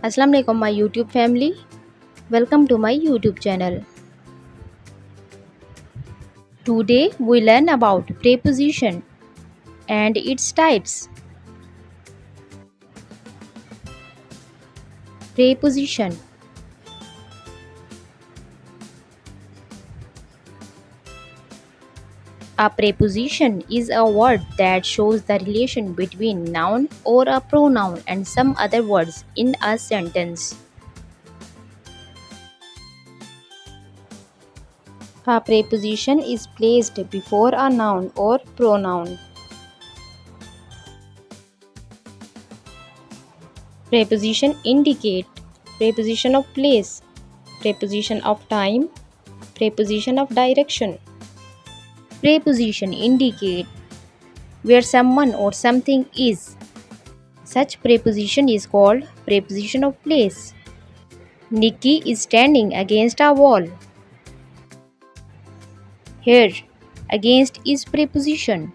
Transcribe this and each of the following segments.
Assalamu alaikum my YouTube family. Welcome to my YouTube channel. Today we learn about preposition and its types. Preposition. A preposition is a word that shows the relation between noun or a pronoun and some other words in a sentence. A preposition is placed before a noun or pronoun. Preposition indicate, preposition of place, preposition of time, preposition of direction. Preposition indicate where someone or something is. Such preposition is called preposition of place. Nikki is standing against a wall. Here, against is preposition.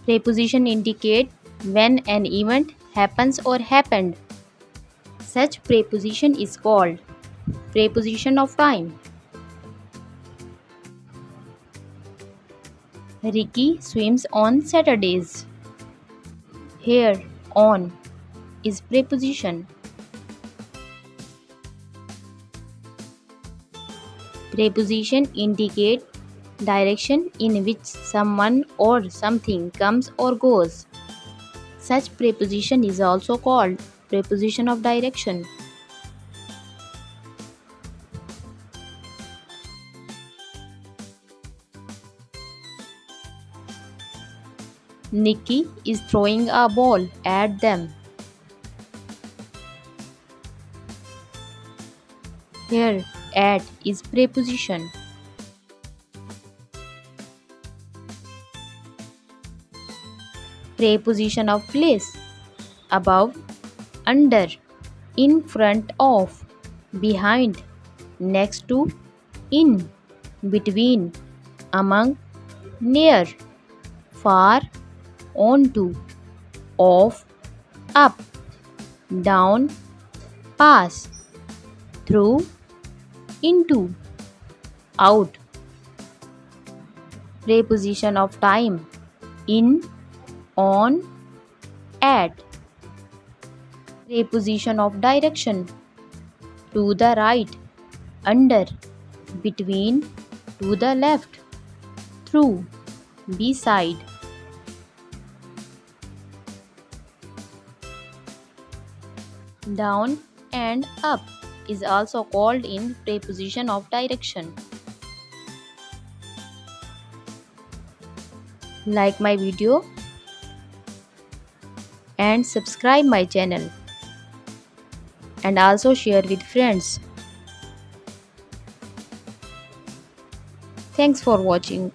Preposition indicate when an event happens or happened. Such preposition is called preposition of time. Ricky swims on Saturdays. Here, on is preposition. Preposition indicate direction in which someone or something comes or goes. Such preposition is also called preposition of direction. Nikki is throwing a ball at them. Here, at is preposition. Preposition of place. Above, under, in front of, behind, next to, in, between, among, near, far, onto, off, up, down, pass, through, into, out. Preposition of time. In, on, at. Preposition of direction. To the right, under, between, to the left, through, beside. Down and up is also called in preposition of direction. Like my video and subscribe my channel and also share with friends. Thanks for watching.